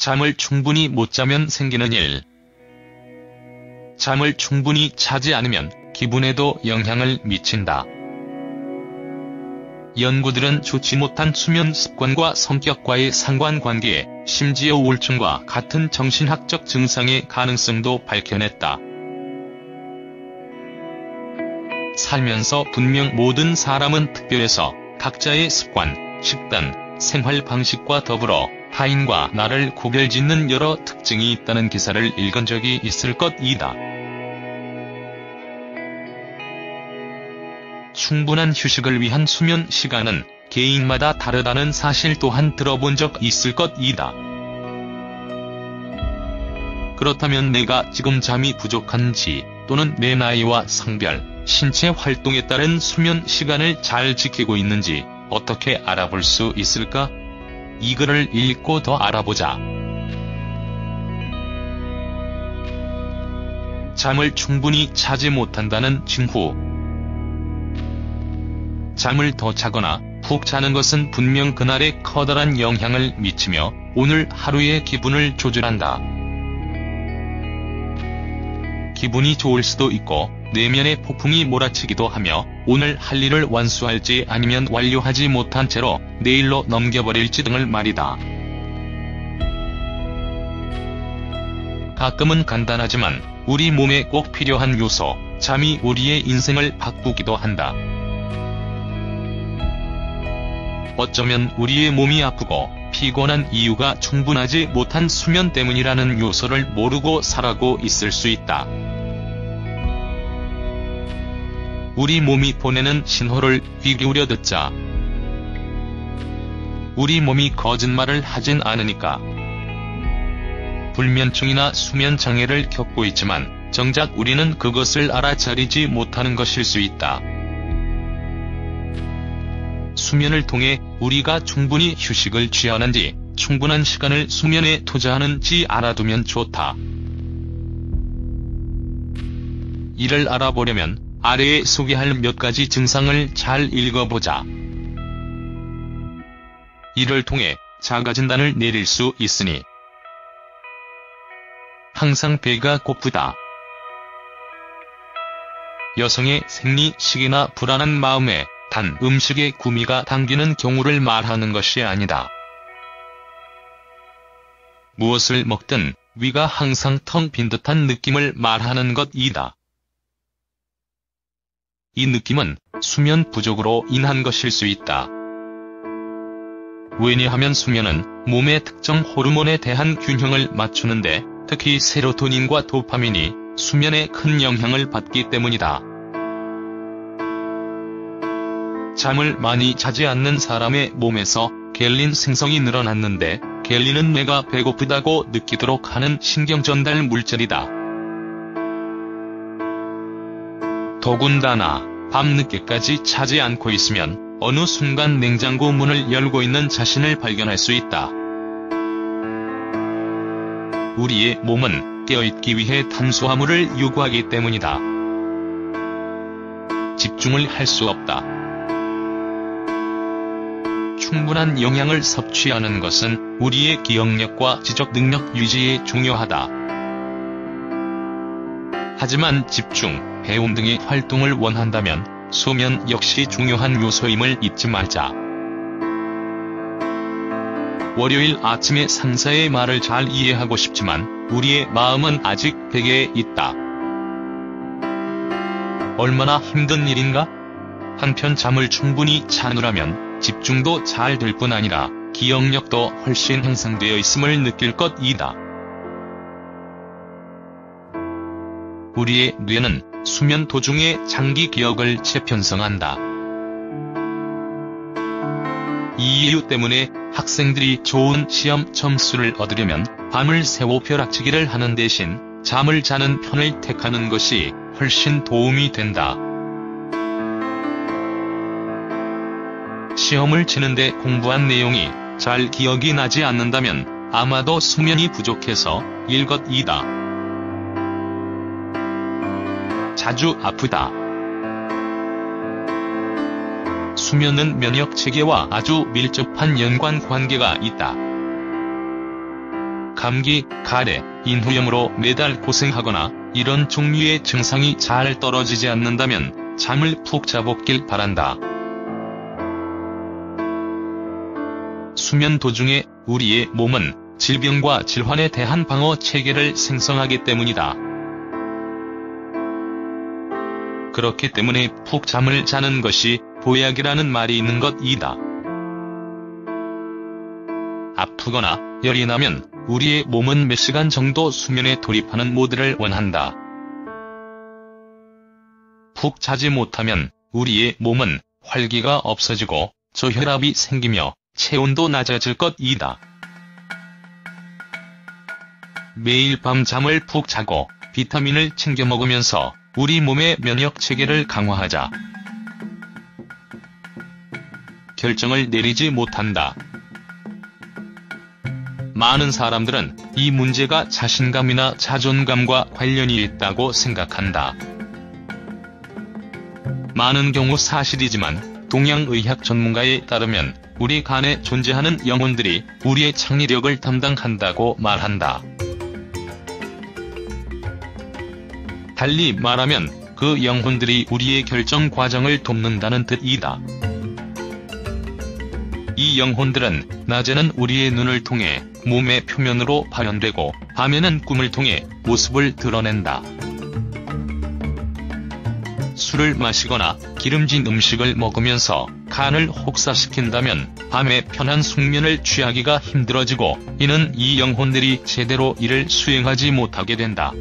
잠을 충분히 못 자면 생기는 일. 잠을 충분히 자지 않으면 기분에도 영향을 미친다. 연구들은 좋지 못한 수면 습관과 성격과의 상관관계에 심지어 우울증과 같은 정신학적 증상의 가능성도 밝혀냈다. 살면서 분명 모든 사람은 특별해서 각자의 습관, 식단, 생활 방식과 더불어 타인과 나를 구별짓는 여러 특징이 있다는 기사를 읽은 적이 있을 것이다. 충분한 휴식을 위한 수면 시간은 개인마다 다르다는 사실 또한 들어본 적 있을 것이다. 그렇다면 내가 지금 잠이 부족한지 또는 내 나이와 성별, 신체 활동에 따른 수면 시간을 잘 지키고 있는지 어떻게 알아볼 수 있을까? 이 글을 읽고 더 알아보자. 잠을 충분히 자지 못한다는 징후. 잠을 더 자거나 푹 자는 것은 분명 그날에 커다란 영향을 미치며 오늘 하루의 기분을 조절한다. 기분이 좋을 수도 있고 내면의 폭풍이 몰아치기도 하며 오늘 할 일을 완수할지 아니면 완료하지 못한 채로 내일로 넘겨버릴지 등을 말이다. 가끔은 간단하지만 우리 몸에 꼭 필요한 요소, 잠이 우리의 인생을 바꾸기도 한다. 어쩌면 우리의 몸이 아프고 피곤한 이유가 충분하지 못한 수면 때문이라는 요소를 모르고 살아고 있을 수 있다. 우리 몸이 보내는 신호를 귀 기울여 듣자. 우리 몸이 거짓말을 하진 않으니까. 불면증이나 수면장애를 겪고 있지만 정작 우리는 그것을 알아차리지 못하는 것일 수 있다. 수면을 통해 우리가 충분히 휴식을 취하는지, 충분한 시간을 수면에 투자하는지 알아두면 좋다. 이를 알아보려면 아래에 소개할 몇 가지 증상을 잘 읽어보자. 이를 통해 자가진단을 내릴 수 있으니. 항상 배가 고프다. 여성의 생리 시기나 불안한 마음에 단 음식에 구미가 당기는 경우를 말하는 것이 아니다. 무엇을 먹든 위가 항상 텅 빈 듯한 느낌을 말하는 것이다. 이 느낌은 수면 부족으로 인한 것일 수 있다. 왜냐하면 수면은 몸의 특정 호르몬에 대한 균형을 맞추는데 특히 세로토닌과 도파민이 수면에 큰 영향을 받기 때문이다. 잠을 많이 자지 않는 사람의 몸에서 겔린 생성이 늘어났는데 겔린은 뇌가 배고프다고 느끼도록 하는 신경전달 물질이다. 더군다나 밤늦게까지 자지 않고 있으면 어느 순간 냉장고 문을 열고 있는 자신을 발견할 수 있다. 우리의 몸은 깨어있기 위해 탄수화물을 요구하기 때문이다. 집중을 할 수 없다. 충분한 영양을 섭취하는 것은 우리의 기억력과 지적 능력 유지에 중요하다. 하지만 집중, 배움 등의 활동을 원한다면 수면 역시 중요한 요소임을 잊지 말자. 월요일 아침에 상사의 말을 잘 이해하고 싶지만 우리의 마음은 아직 베개에 있다. 얼마나 힘든 일인가? 한편 잠을 충분히 자느라면 집중도 잘 될 뿐 아니라 기억력도 훨씬 향상되어 있음을 느낄 것이다. 우리의 뇌는 수면 도중에 장기 기억을 재편성한다. 이 이유 때문에 학생들이 좋은 시험 점수를 얻으려면 밤을 새워 벼락치기를 하는 대신 잠을 자는 편을 택하는 것이 훨씬 도움이 된다. 시험을 치는데 공부한 내용이 잘 기억이 나지 않는다면 아마도 수면이 부족해서 일 것이다. 자주 아프다. 수면은 면역 체계와 아주 밀접한 연관관계가 있다. 감기, 가래, 인후염으로 매달 고생하거나 이런 종류의 증상이 잘 떨어지지 않는다면 잠을 푹 자보길 바란다. 수면 도중에 우리의 몸은 질병과 질환에 대한 방어 체계를 생성하기 때문이다. 그렇기 때문에 푹 잠을 자는 것이 보약이라는 말이 있는 것이다. 아프거나 열이 나면 우리의 몸은 몇 시간 정도 수면에 돌입하는 모드를 원한다. 푹 자지 못하면 우리의 몸은 활기가 없어지고 저혈압이 생기며 체온도 낮아질 것이다. 매일 밤 잠을 푹 자고 비타민을 챙겨 먹으면서 우리 몸의 면역 체계를 강화하자. 결정을 내리지 못한다. 많은 사람들은 이 문제가 자신감이나 자존감과 관련이 있다고 생각한다. 많은 경우 사실이지만 동양의학 전문가에 따르면 우리 간에 존재하는 영혼들이 우리의 창의력을 담당한다고 말한다. 달리 말하면 그 영혼들이 우리의 결정 과정을 돕는다는 뜻이다. 이 영혼들은 낮에는 우리의 눈을 통해 몸의 표면으로 발현되고 밤에는 꿈을 통해 모습을 드러낸다. 술을 마시거나 기름진 음식을 먹으면서 간을 혹사시킨다면 밤에 편한 숙면을 취하기가 힘들어지고 이는 이 영혼들이 제대로 일을 수행하지 못하게 된다.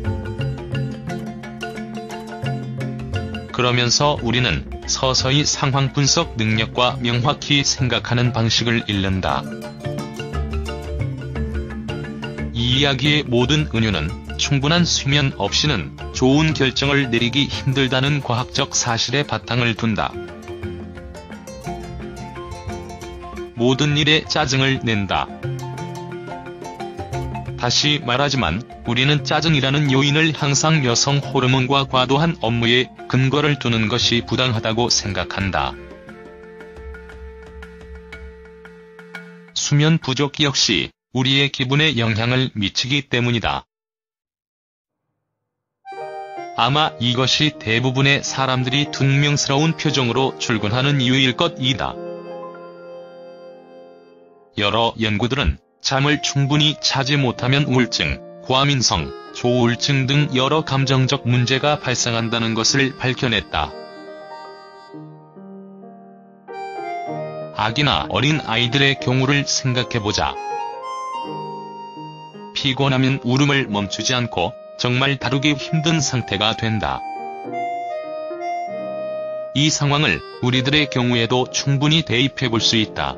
그러면서 우리는 서서히 상황 분석 능력과 명확히 생각하는 방식을 잃는다. 이 이야기의 모든 은유는 충분한 수면 없이는 좋은 결정을 내리기 힘들다는 과학적 사실에 바탕을 둔다. 모든 일에 짜증을 낸다. 다시 말하지만 우리는 짜증이라는 요인을 항상 여성 호르몬과 과도한 업무에 근거를 두는 것이 부당하다고 생각한다. 수면 부족 역시 우리의 기분에 영향을 미치기 때문이다. 아마 이것이 대부분의 사람들이 퉁명스러운 표정으로 출근하는 이유일 것이다. 여러 연구들은 잠을 충분히 자지 못하면 우울증, 과민성, 조울증 등 여러 감정적 문제가 발생한다는 것을 밝혀냈다. 아기나 어린 아이들의 경우를 생각해보자. 피곤하면 울음을 멈추지 않고 정말 다루기 힘든 상태가 된다. 이 상황을 우리들의 경우에도 충분히 대입해볼 수 있다.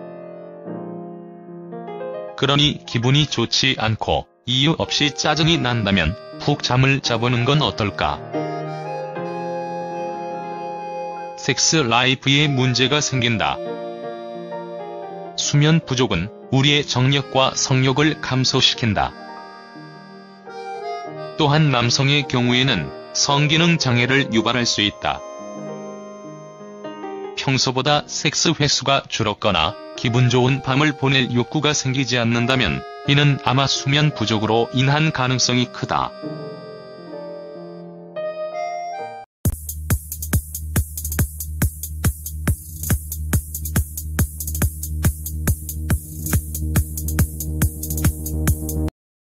그러니 기분이 좋지 않고 이유 없이 짜증이 난다면 푹 잠을 자보는 건 어떨까? 섹스 라이프에 문제가 생긴다. 수면 부족은 우리의 정력과 성욕을 감소시킨다. 또한 남성의 경우에는 성기능 장애를 유발할 수 있다. 평소보다 섹스 횟수가 줄었거나 기분 좋은 밤을 보낼 욕구가 생기지 않는다면 이는 아마 수면 부족으로 인한 가능성이 크다.